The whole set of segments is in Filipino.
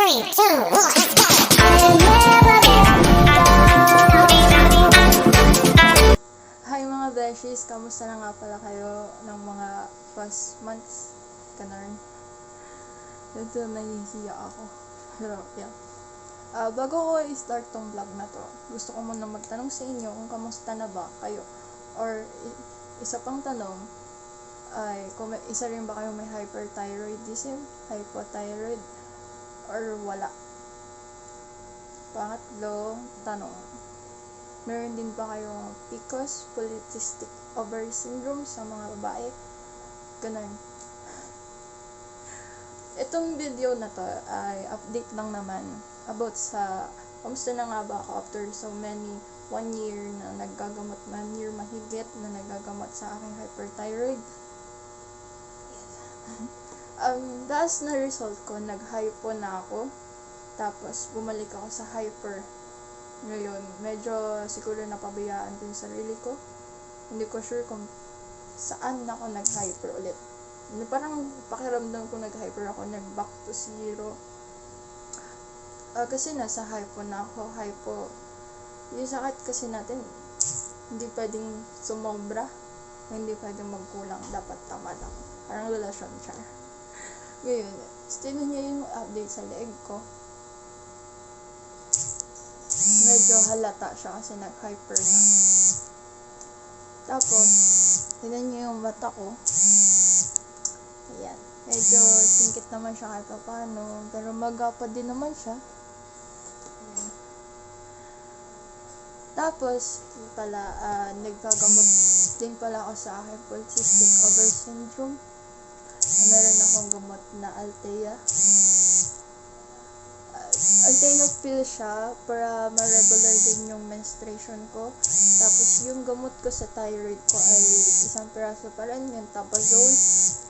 3, 2, 1, let's go! Hi mga beshies, kamusta na nga pala kayo ng mga past months? Ganun. Ito, nahihiya ako. Pero, yeah. Bago ko i-start tong vlog na to, gusto ko muna magtanong sa inyo kung kamusta na ba kayo. Or, isa pang tanong, ay, kung isa rin ba kayo may hyperthyroidism, hypothyroid, or wala. Pangatlong tanong, meron din ba kayong PCOS, polycystic ovary syndrome sa mga babae? Ganun. Itong video na to ay update lang naman about sa kamusta na nga ba ako after so many 1 year na naggagamot, 1 year mahigit na naggagamot sa aking hyperthyroid. Last na result ko, nag-hypo na ako. Tapos, bumalik ako sa hyper. Ngayon, medyo siguro napabayaan ko yung sarili ko. Hindi ko sure kung saan ako nag-hyper ulit. Parang pakiramdam ko nag-hyper ako, nag-back to zero. Kasi nasa hypo na ako, hypo. Yung sakit kasi natin, hindi pwedeng sumobra, hindi pwedeng magkulang, dapat tama lang. Parang relasyon siya. Ngayon, tingnan niyo yung update sa leg ko. Medyo halata siya kasi nag-hyper na. Tapos, tingnan niyo yung mata ko. Ayan. Medyo singkit naman siya kahit paano. Pero magapa din naman siya. Ayan. Tapos, pala, naggagamot din pala ako sa akin polycystic ovary syndrome. Meron akong gamot na Althea. Althea pill siya para ma-regular din yung menstruation ko. Tapos yung gamot ko sa thyroid ko ay isang piraso pa rin, yung Tabazole.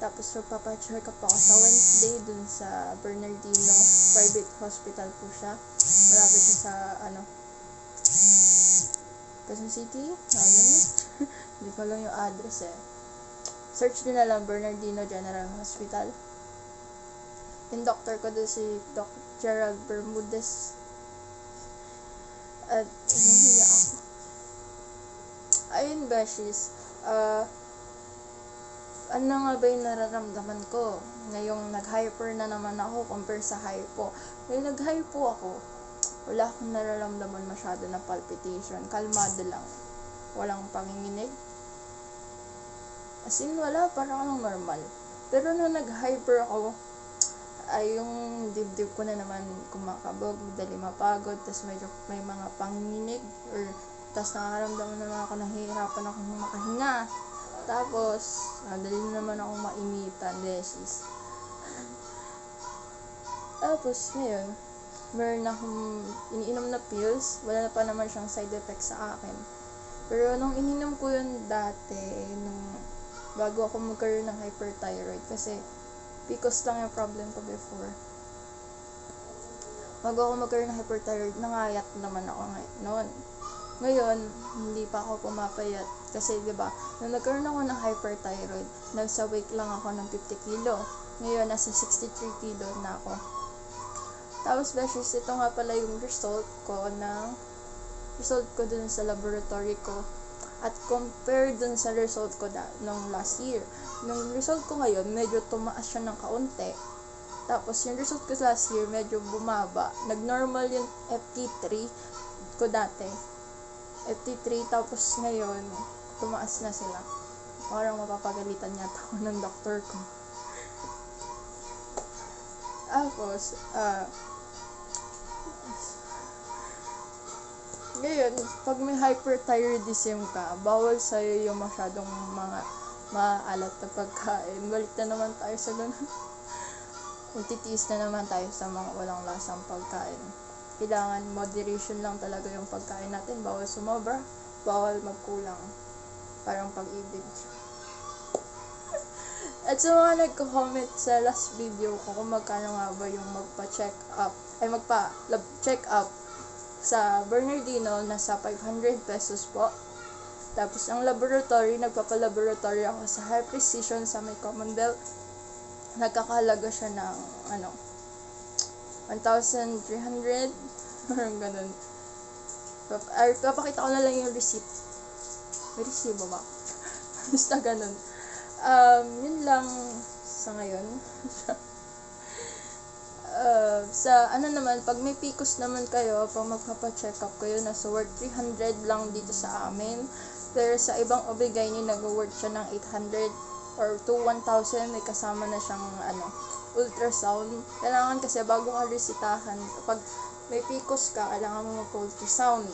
Tapos papacheck up ako sa Wednesday dun sa Bernardino Private Hospital po siya. Malapit siya sa Quezon City? Hindi ko lang yung address eh. Search din na lang Bernardino General Hospital. Yung doctor ko doon si Doc Gerald Bermudez. At nahihiya ako. Ayun beshies, ano nga ba yung nararamdaman ko? Ngayong nag-hyper na naman ako compare sa hypo. Ngayong nag-hypo ako, wala akong nararamdaman masyado na palpitation. Kalmado lang. Walang panginginig. As in, wala. Parang normal. Pero nung nag-hyper ako, ay yung dibdib ko na naman kumakabog, dali mapagod, tas medyo may mga panginginig, or tas nakaramdaman naman ako, nahihirapan akong makahinga. Tapos, dali na naman akong mainitan, beses. Tapos, ngayon, meron akong iniinom na pills, wala na pa naman siyang side effects sa akin. Pero nung ininom ko yun dati, nung bago ako magkaroon ng hyperthyroid, kasi PCOS lang yung problem ko before. Bago ako magkaroon ng hyperthyroid, nangayat naman ako noon. Ngayon, hindi pa ako pumapayat. Kasi, diba, nung nagkaroon ako ng hyperthyroid, nagsa weight lang ako ng 50 kilo. Ngayon, nasa 63 kilo na ako. Tapos, beshes, ito nga pala yung result ko dun sa laboratory ko. At compare dun sa result ko nung last year. Nung result ko ngayon, medyo tumaas siya ng kaunti. Tapos yung result ko last year, medyo bumaba. Nag-normal yung FT3 ko dati. FT3, tapos ngayon, tumaas na sila. Parang mapapagalitan yata ako ng doktor ko. Tapos, ngayon, pag may hyperthyroidism ka, bawal sa'yo yung masyadong mga maalat na pagkain. Balik na naman tayo sa ganun. Titiis na naman tayo sa mga walang lasang pagkain. Kailangan moderation lang talaga yung pagkain natin. Bawal sumobra, bawal magkulang. Parang pag-ibig. At sa mga nagko-comment sa last video ko kung magkano nga ba yung magpa-check up sa Bernardino, nasa 500 pesos po. Tapos, ang laboratory, nagpapalaboratory ako sa High Precision sa may Commonwealth. Nagkakahalaga siya ng, 1,300. Parang ganun. Papakita ko na lang yung receipt. May resibo ba? Basta ganun. Yun lang sa ngayon. Sa ano naman, pag may PCOS naman kayo, pag magpapa-check up kayo, nasa worth 300 lang dito sa amin. Pero sa ibang OB-GYN, nag-worth siya ng 800 or to 1,000, may kasama na siyang ultrasound. Kailangan kasi bago ka resitahan, kapag may PCOS ka, kailangan mo mag-ultrasound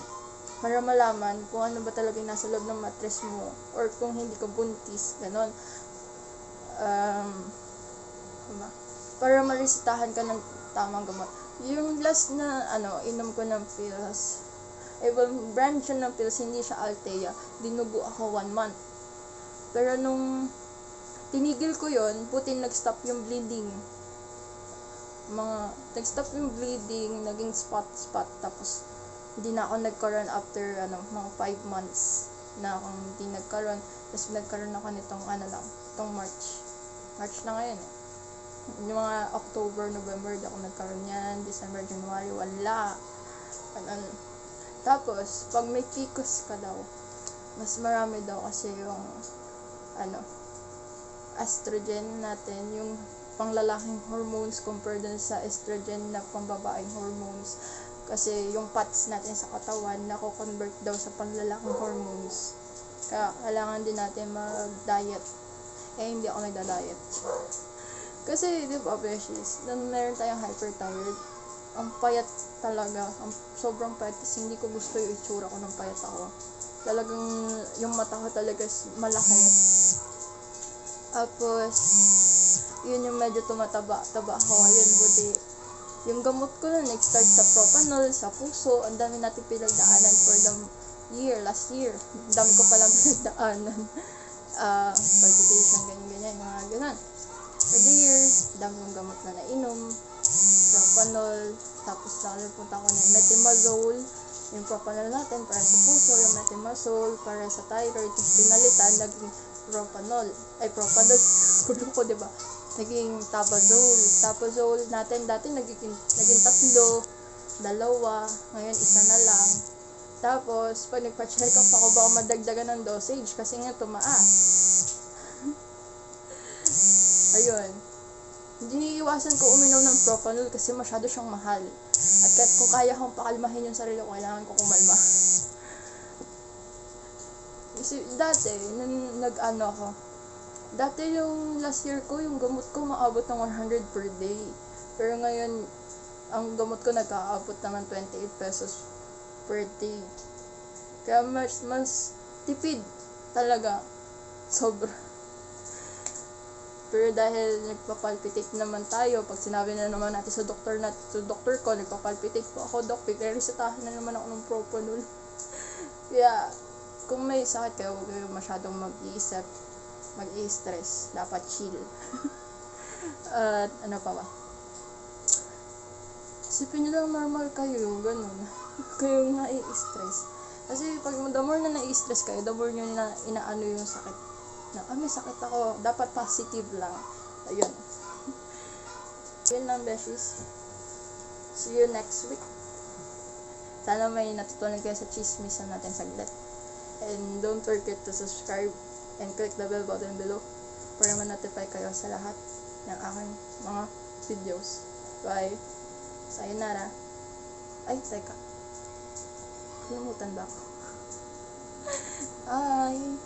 para malaman kung ano ba talaga yung nasa loob ng mattress mo or kung hindi ka buntis, ganon. Para maresitahan ka ng tamang gamot. Yung last na inom ko ng pills, brand siya ng pills, hindi siya Althea. Dinugo ako 1 month. Pero nung tinigil ko yon, nag-stop yung bleeding. Nag-stop yung bleeding, naging spot, tapos hindi na ako nagkaroon after mga 5 months na akong hindi nagkaroon. Tapos nagkaroon ako nitong itong March na ngayon eh. Yung mga October, November, di ako nagkaroon yan. December, January, wala. Tapos, pag may PCOS ka daw, mas marami daw kasi yung estrogen natin, yung panglalaking hormones compared dun sa estrogen na pangbabaeng hormones. Kasi yung fats natin sa katawan, nako-convert daw sa panglalaking hormones. Kaya kailangan din natin mag-diet. Hindi ako nagda-diet. Kasi, di ba, beshies, nung meron tayong hyperthyroid, ang payat talaga, sobrang payat, kasi hindi ko gusto yung itsura ko ng payat ako. Talagang, yung mata ko talaga malaki. Tapos, yun yung medyo tumataba ako, ayun, buti. Yung gamot ko na nag-start sa propanol, sa puso, ang dami natin pinagdaanan for the last year. Ang dami ko palang pinagdaanan. Palpitation, ganyan, mga ganun. For the year, dami yung gamot na nainom, propanol, tapos nakalipunta ko na yung metimazole, yung propanol natin para sa puso, yung metimazole para sa thyroid, tapos pinalitan, naging propanol, gulo ko, diba? Naging tapazole natin, dati naging 3, 2, ngayon 1 na lang. Tapos, pag nagpa-check up ako, baka madagdagan ng dosage, kasi nga tumaas. Ayun. Hindi iiwasan ko uminom ng propanol kasi masyado siyang mahal. At kahit kung kaya kong pakalmahin yung sarili ko, kailangan ko kumalma. Kasi dati, dati yung last year ko, yung gamot ko maabot ng 100 per day. Pero ngayon, ang gamot ko nagkaabot naman 28 pesos per day. Kaya mas tipid talaga. Sobra. Pero dahil nagpapalpitate naman tayo, pag sinabi na naman natin sa doktor ko, nagpapalpitate po ako, Dok, resetahan na naman ako ng propanol. Kaya, kung may sakit kayo, huwag kayo masyadong mag-iisip, mag-i-stress, dapat chill. At ano pa ba? Isipin nyo lang normal kayo, ganun. Kayo nai-stress. Kasi pag the more na nai-stress kayo, the more nyo na inaano yung sakit. May sakit ako, dapat positive lang. Ayun. Yun lang, beshies. See you next week. Sana may natutunan kayo sa chismisan natin saglit. And don't forget to subscribe and click the bell button below para ma-notify kayo sa lahat ng aking mga videos. Bye. Sayonara. Ay, teka. Kalimutan ba ako? Bye.